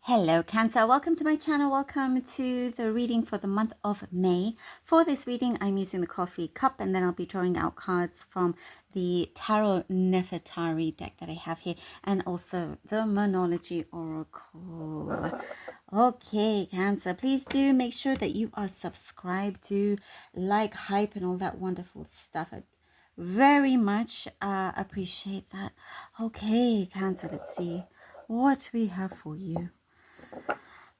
Hello Cancer, welcome to my channel. Welcome to the reading for the month of May. For this reading, I'm using the coffee cup and then I'll be drawing out cards from the Tarot Nefertari deck that I have here and also the Monology Oracle. Okay, Cancer, please do make sure that you are subscribed to like, hype and all that wonderful stuff. I very much appreciate that. Okay, Cancer, let's see what we have for you.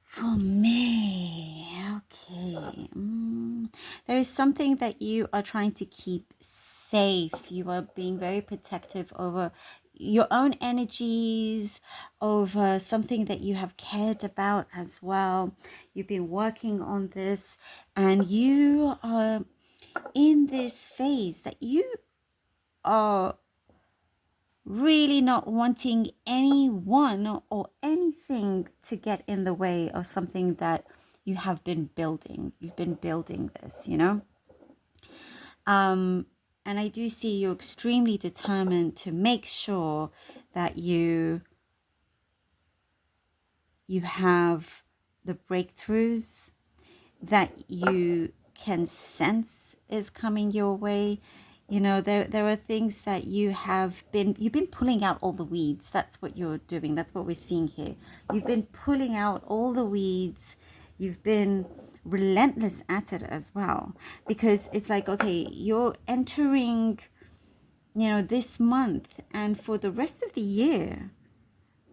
For me, okay. There is something that you are trying to keep safe. You are being very protective over your own energies, over something that you have cared about as well. You've been working on this and you are in this phase that you are really not wanting anyone or anything to get in the way of something that you have been building. You've been building this, you know. And I do see you're extremely determined to make sure that you have the breakthroughs that you can sense is coming your way. You know, there are things that you've been pulling out all the weeds. That's what you're doing. That's what we're seeing here. You've been pulling out all the weeds. You've been relentless at it as well, because it's like, okay, you're entering, you know, this month and for the rest of the year,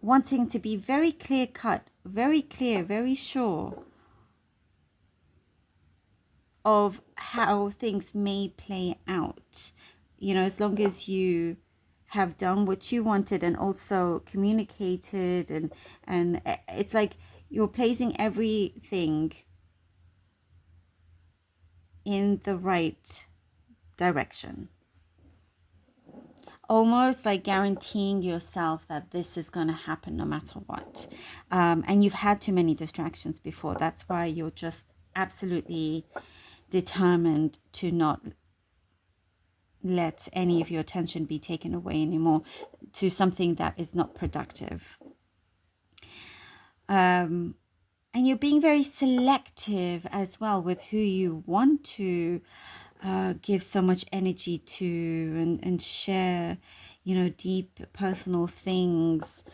wanting to be very clear cut, very clear, very sure of how things may play out, you know, as long as you have done what you wanted and also communicated, and it's like you're placing everything in the right direction, almost like guaranteeing yourself that this is going to happen no matter what. And you've had too many distractions before. That's why you're just absolutely determined to not let any of your attention be taken away anymore to something that is not productive. And you're being very selective as well with who you want to give so much energy to and share, you know, deep personal things.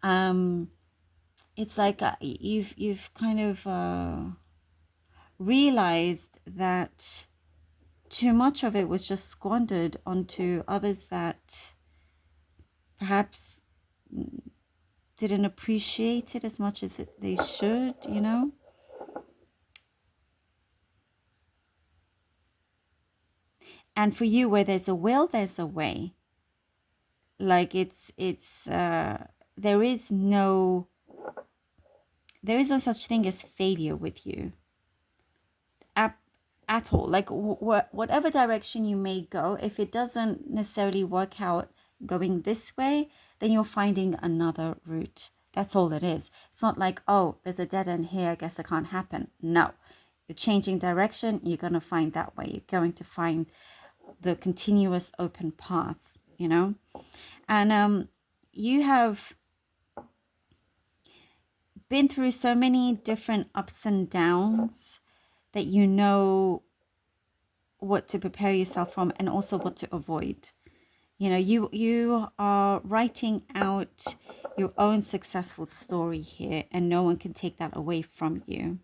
It's like you've kind of realized that too much of it was just squandered onto others that perhaps didn't appreciate it as much as they should, you know. And for you, where there's a will, there's a way. Like there is no such thing as failure with you at all. Like whatever direction you may go, if it doesn't necessarily work out going this way, then you're finding another route. That's all it is. It's not like, oh, there's a dead end here, I guess it can't happen. No, you're changing direction, you're going to find that way. You're going to find the continuous open path, you know. And you have been through so many different ups and downs that you know what to prepare yourself from and also what to avoid. You know, you are writing out your own successful story here, and no one can take that away from you.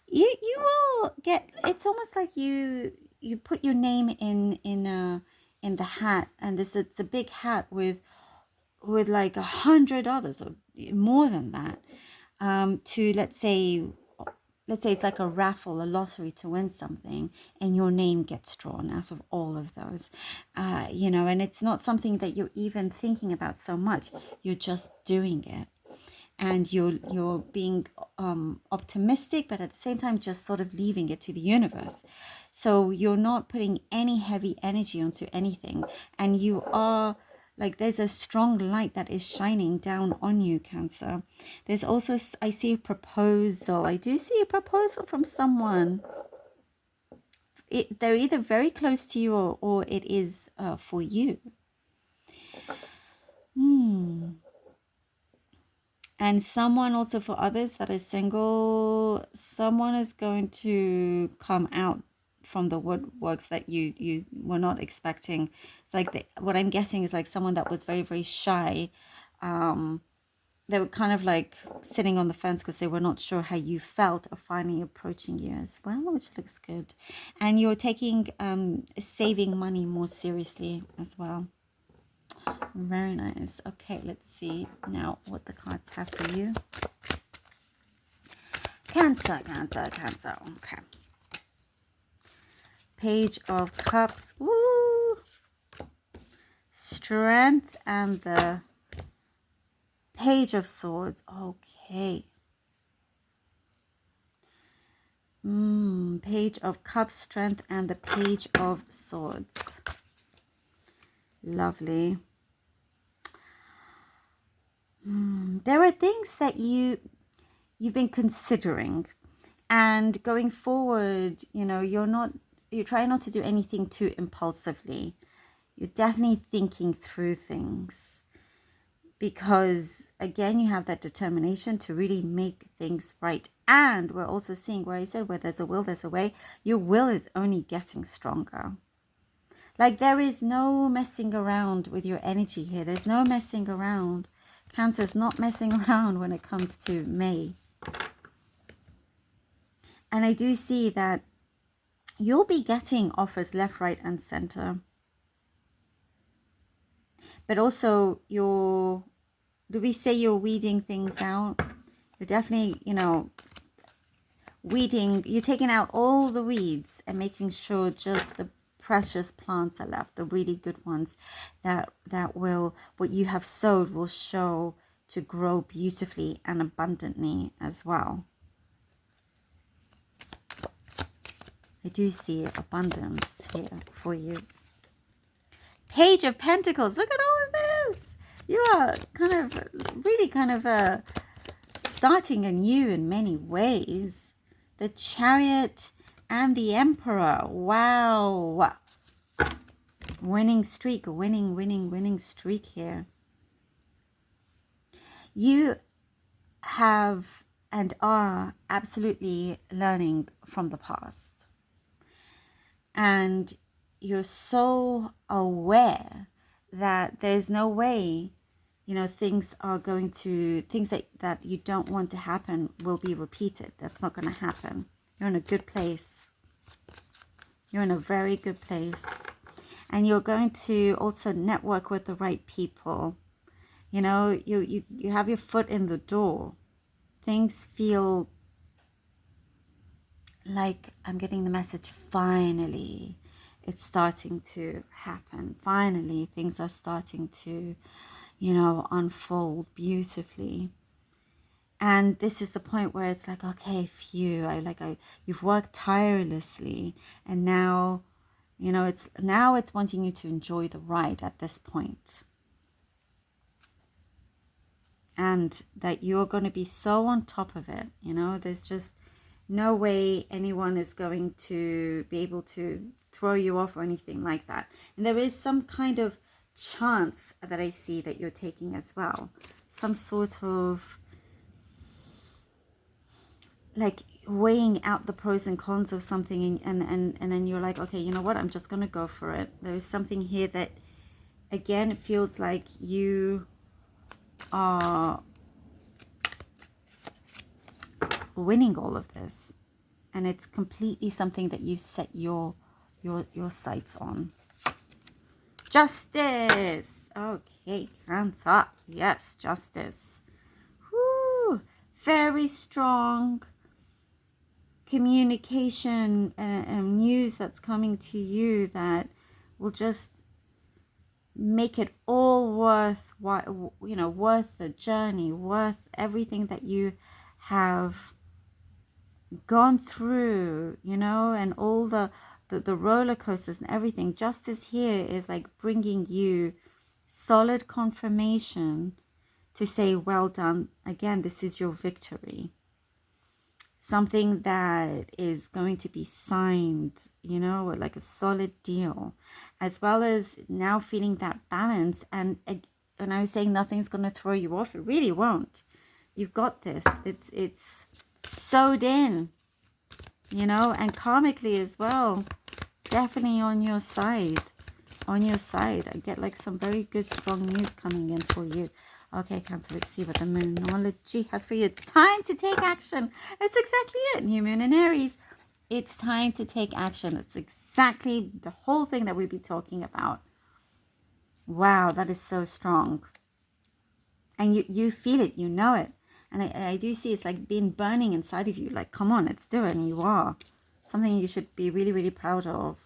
You will get, it's almost like you put your name in the hat, and it's a big hat with like 100 others or more than that, to let's say it's like a raffle, a lottery to win something, and your name gets drawn out of all of those, you know, and it's not something that you're even thinking about so much. You're just doing it, and you're being optimistic, but at the same time just sort of leaving it to the universe. So you're not putting any heavy energy onto anything, and you are like, there's a strong light that is shining down on you, Cancer. There's also, I see a proposal. I do see a proposal from someone. They're either very close to you or it is for you. And someone also, for others that are single, someone is going to come out from the woodworks that you were not expecting. It's like what I'm getting is like someone that was very, very shy. They were kind of like sitting on the fence because they were not sure how you felt, of finally approaching you as well, which looks good. And you're taking saving money more seriously as well. Very nice. Okay, let's see now what the cards have for you. Cancer, Cancer, Cancer. Okay. Page of Cups. Woo! Strength and the Page of Swords. Okay. Page of Cups, Strength, and the Page of Swords. Lovely. There are things that you've been considering, and going forward, you're trying not to do anything too impulsively. You're definitely thinking through things, because again, you have that determination to really make things right. And we're also seeing where I said, where there's a will, there's a way. Your will is only getting stronger. Like, there is no messing around with your energy here. There's no messing around. Cancer's not messing around when it comes to May. And I do see that you'll be getting offers left, right, and center. But also, do we say you're weeding things out? You're definitely, weeding. You're taking out all the weeds and making sure just the precious plants are left, the really good ones that will, what you have sowed will show to grow beautifully and abundantly as well. I do see abundance here for you. Page of Pentacles. Look at all of this. You are really starting anew in many ways. The Chariot and the Emperor. Wow. Winning streak. Winning streak here. You have and are absolutely learning from the past. And you're so aware that there's no way, things that you don't want to happen will be repeated. That's not going to happen. You're in a good place. You're in a very good place. And you're going to also network with the right people. You have your foot in the door. Things feel like, I'm getting the message, finally it's starting to happen. Finally things are starting to unfold beautifully. And this is the point where it's like, okay, phew, you've worked tirelessly, and now it's wanting you to enjoy the ride at this point. And that you're going to be so on top of it. There's just no way anyone is going to be able to throw you off or anything like that. And there is some kind of chance that I see that you're taking as well. Some sort of like weighing out the pros and cons of something, and then you're like, okay, you know what, I'm just going to go for it. There is something here that, again, it feels like you are winning all of this, and it's completely something that you've set your sights on. Justice. Okay, Cancer. Yes, justice. Woo. Very strong communication and news that's coming to you that will just make it all worth the journey, worth everything that you have gone through, and all the roller coasters and everything. Justice here is like bringing you solid confirmation to say, well done. Again, this is your victory. Something that is going to be signed, like a solid deal, as well as now feeling that balance. And when I was saying nothing's going to throw you off, it really won't. You've got this. It's sewed in, you know, and karmically as well. Definitely on your side. On your side. I get like some very good, strong news coming in for you. Okay, Cancer, let's see what the Moonology has for you. It's time to take action. That's exactly it. New Moon in Aries. It's time to take action. It's exactly the whole thing that we'll be talking about. Wow, that is so strong. And you feel it, you know it. And I do see it's like being burning inside of you. Like, come on, let's do it. And you are. Something you should be really, really proud of,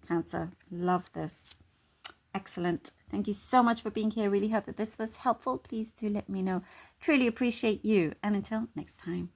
Cancer. Love this. Excellent. Thank you so much for being here. Really hope that this was helpful. Please do let me know. Truly appreciate you. And until next time.